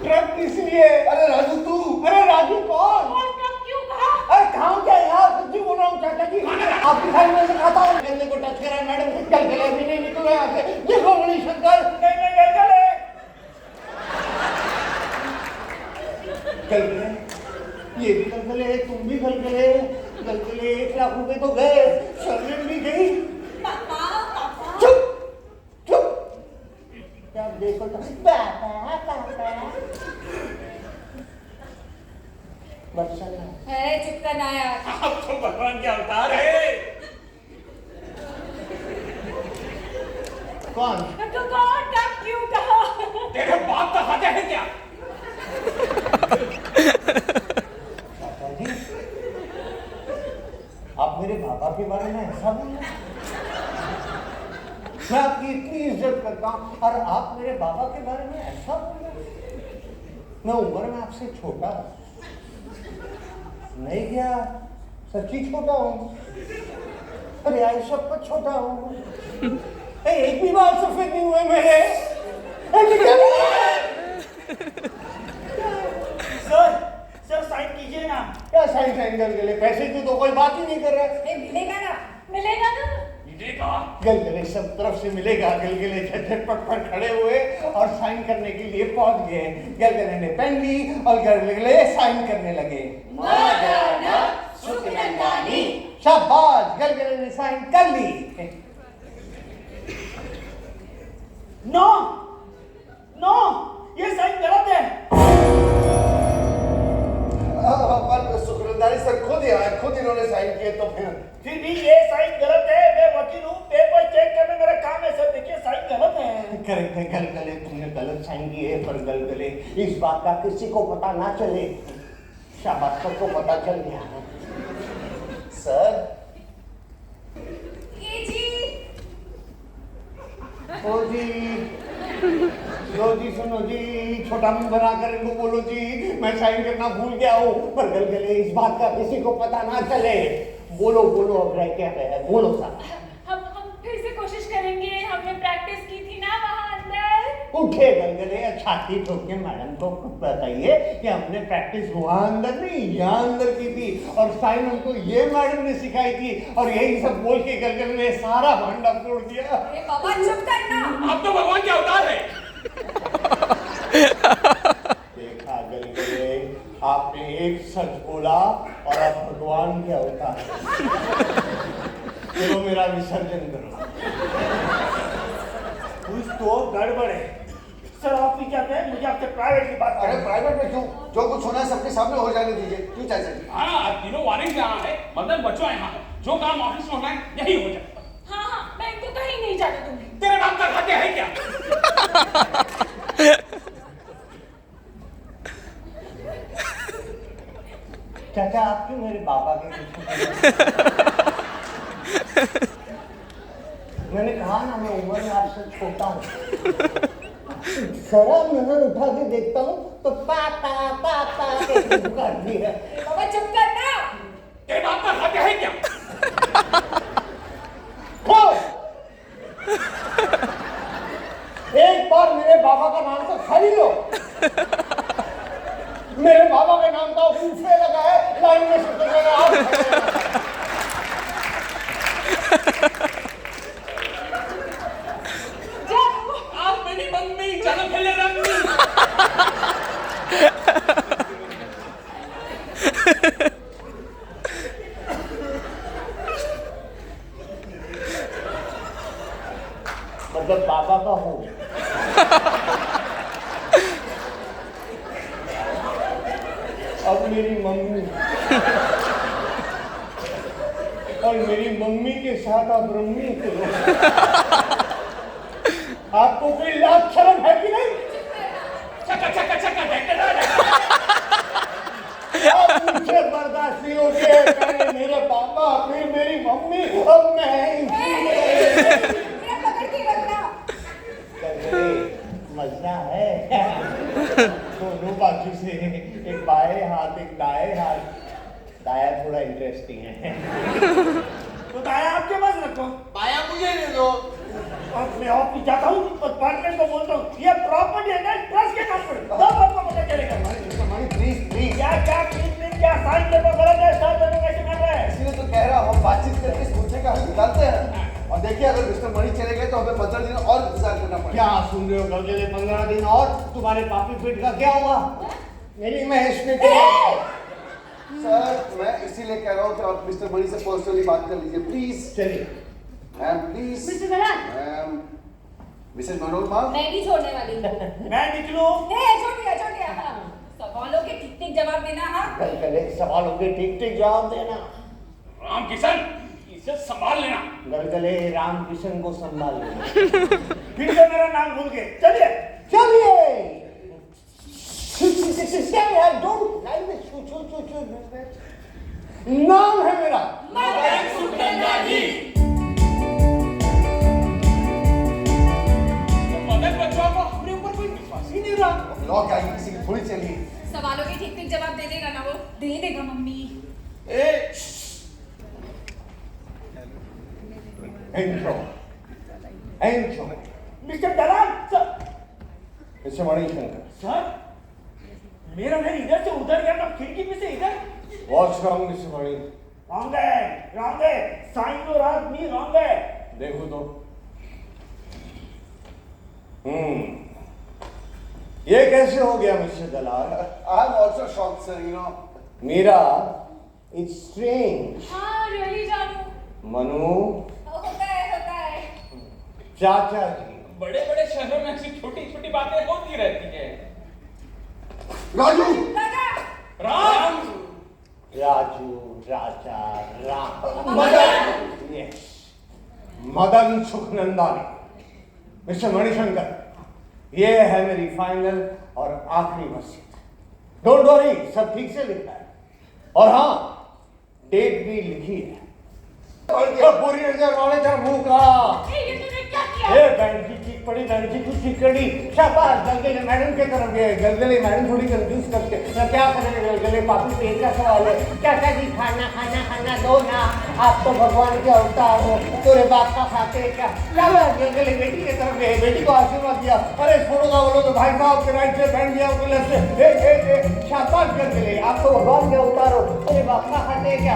Truck किस लिए? अरे राजू तू। अरे राजू कौन? और ट्रक क्यों कहा? अरे कहाँ क्या यार, सच्ची बोल रहा हूँ चाचा जी, आपकी साइड में से खाता हूँ। गले को टच करा मैडम, गलगले भी नहीं निकले यहाँ से। देखो मणिशंकर, नहीं गलगले गलगले, ये भी गलगले, तुम भी गलगले। गलगले 1 लाख रुपए तो गए, सरनेम भी गई। पापा चुप चुप, क्या देखो तो पापा बच्चा है, चुप करना यार। अब तो भगवान के अवतार है। कौन? तो कौन ट्रक क्यों कहा? तेरे बाप का खाते है क्या? चाचा जी, आप मेरे बाबा के बारे में ऐसा बोल रहे हैं? मैं आपकी इतनी इज्जत करता हूँ और आप मेरे बाबा के बारे में ऐसा बोल रहे हैं? मैं उम्र में आपसे छोटा हूँ। नहीं क्या, सच्ची छोटा हूँ। अरे यार सबको छोटा हूँ। एक भी बाल सफेद नहीं हुए मेरे। सर साइन कीजिए ना। क्या साइन कर गए? पैसे की तो कोई बात ही नहीं कर रहा। मिलेगा ना, मिलेगा ना। गलगले सब तरफ से मिलेगा। गलगले झटझट पट खड़े हुए और साइन करने के लिए पहुंच गए। गलगले ने पेन ली और गलगले साइन करने लगे। शाबाश, गलगले ने साइन कर ली। नो नो, ये साइन गलत है। पर सुखरंदारी सर खुद इन्होंने साइन किए तो फिर भी ये साइन गलत है। मैं वकील हूँ, पेपर चेक करना मेरा काम है। सर देखिए साइन गलत है। करेक्ट है गलगले, तुमने गलत साइन किए, पर गलगले इस बात का किसी को पता ना चले। शाबाश, सबको पता चल गया। सर ये जी, ओ जी, लो जी, सुनो जी, छोटा मुंह बनाकर इनको बोलो जी मैं साइन करना भूल गया हूँ, पर गलगले इस बात का किसी को पता ना चले। बोलो बोलो, अब रह क्या गया है, बोलो साहब। हम फिर से कोशिश करेंगे। हमने प्रैक्टिस की थी ना वहाँ अंदर। उठे गलगले, छाती ठोक के मैडम को बताइए कि हमने प्रैक्टिस वहाँ अंदर नहीं, यहाँ अंदर की थी और साइन हमको ये मैडम ने सिखाई थी। और यही सब बोल के गलगले ने सारा भांडा तोड़ दिया। अरे बाबा चुप करना। अब तो भगवान के अवतार है। देखा गलगले, आपने एक सच बोला और आप भगवान के अवतार। चलो मेरा विसर्जन करो। कुछ तो गड़बड़ है। सर आप भी क्या कहें, मुझे आपसे प्राइवेट की बात अरे प्राइवेट में क्यों? जो कुछ होना है सबके सामने हो जाने दीजिए। क्यों चाचा जी? हाँ, तीनों वार्निंग यहाँ है, मतलब बच्चों यहाँ है। जो काम ऑफिस में होना है यही हो जाए। हाँ, मैं तो कहीं नहीं जाने दूंगी। तेरे बाप का खाते है क्या? चाचा आप क्यों मेरे बाबा के पीछे? मैंने कहा ना मैं उम्र में आपसे छोटा हूँ। जरा नजर उठा के देखता हूँ तो पापा पापा कैसे पुकारती है। बाबा चुप करना। तेरे बाप का खाते है क्या? एक बार मेरे बाबा का नाम तो खरीद लो। मेरे बाबा के नाम का ऊँचे लगा है, लाइन में से आप मेरी मम्मी, चलो खेले रंगी। मतलब बाबा का हो। अब मेरी मम्मी और मेरी मम्मी के साथ आप रम्मी करो। आपको कोई लाज शर्म है कि नहीं? चक्का चक्का चक्का देखते ना। अब मुझे बर्दाश्त नहीं हो गया। पहले मेरे पापा, फिर मेरी मम्मी, अब मैं। मेरा पकड़ के रखना। मजा है। दोनों बाजू से, एक बाएं हाथ एक दाएं हाथ। दाया थोड़ा इंटरेस्टिंग है। तो दाया आपके पास रखो। पाया मुझे दे दो। और मैं ऑफिस जाता हूँ, पार्टनर को बोलता हूँ ये प्रॉपर्टी है ना, ट्रस्ट के नाम पर। देखिए अगर मिस्टर मणि चले गए तो हमें 15 दिन और इंतजार करना पड़ेगा। क्या सुन रहे हो गलगले? 15 दिन और? तुम्हारे पापी पेट का क्या हुआ? मेरी महेश ने सर मैं इसीलिए कह रहा हूँ कि आप मिस्टर मणि से पर्सनली बात कर लीजिए प्लीज। चलिए ma'am please. Mr Dalal, ma'am Mrs Manorama. मैं नहीं छोड़ने वाली हूँ। मैं निकलूं? छोड़ दिया हाँ। सवालों के ठीक ठीक जवाब देना हाँ। गलगले सवालों के ठीक ठीक जवाब देना। राम किशन इसे संभाल लेना। गलगले राम किशन को संभाल लेना। फिर से मेरा नाम भूल गए। चलिए चलिए डोंट लाइक दिस। नाम है मेरा मदन सुखनंदा जी। मदन बच्चों को अपने ऊपर कोई विश्वास ही नहीं रहा। लॉ क्या ये किसी की थोड़ी चली। सवालों के ठीक ठीक जवाब दे देगा ना वो? दे देगा मम्मी। एंट्रो मिस्टर दलाल सर। मिस्टर मणिशंकर। सर मेरा घर इधर से उधर गया ना, खिड़की में से इधर। व्हाट्स रॉन्ग मिस्टर मणि? रॉन्ग है साइन और आदमी रॉन्ग है। देखो तो। ये कैसे हो गया Mr Dalal? I am also shocked sir you know. Meera it's strange. हाँ रियली जानू। मनु होता है। चाचा जी। बड़े बड़े शहरों में ऐसी छोटी छोटी बातें होती रहती है। राजू। राजा। राम राजू चाचा राम मदन। यस मदन सुखनंदानी। मिस्टर मणिशंकर ये है मेरी फाइनल और आखिरी वसीयत। डोंट वरी सब ठीक से लिखा है और हाँ डेट भी लिखी है। पूरी नजर वाले तेरा मुंह का। ये तूने क्या किया? ए बहन की चीख पड़ी, बहन की कुछ चीख पड़ी। शाबाश गलगले मैडम के तरफ गए। गलगले मैडम थोड़ी कंफ्यूज करते ना क्या करेंगे। गलगले पापी पेट का सवाल है। चाचा जी खाना दो ना। आप तो भगवान के अवतार हो, तेरे बाप का खाते हैं क्या? शाबाश गलगले बेटी के तरफ गए, बेटी को आशीर्वाद दिया। अरे छोड़ोगा बोलो तो भाई साहब के राइट से बहन दिया उसके लेफ्ट से। शाबाश गलगले आप तो भगवान के अवतार हो, तेरे बाप का खाते हैं क्या?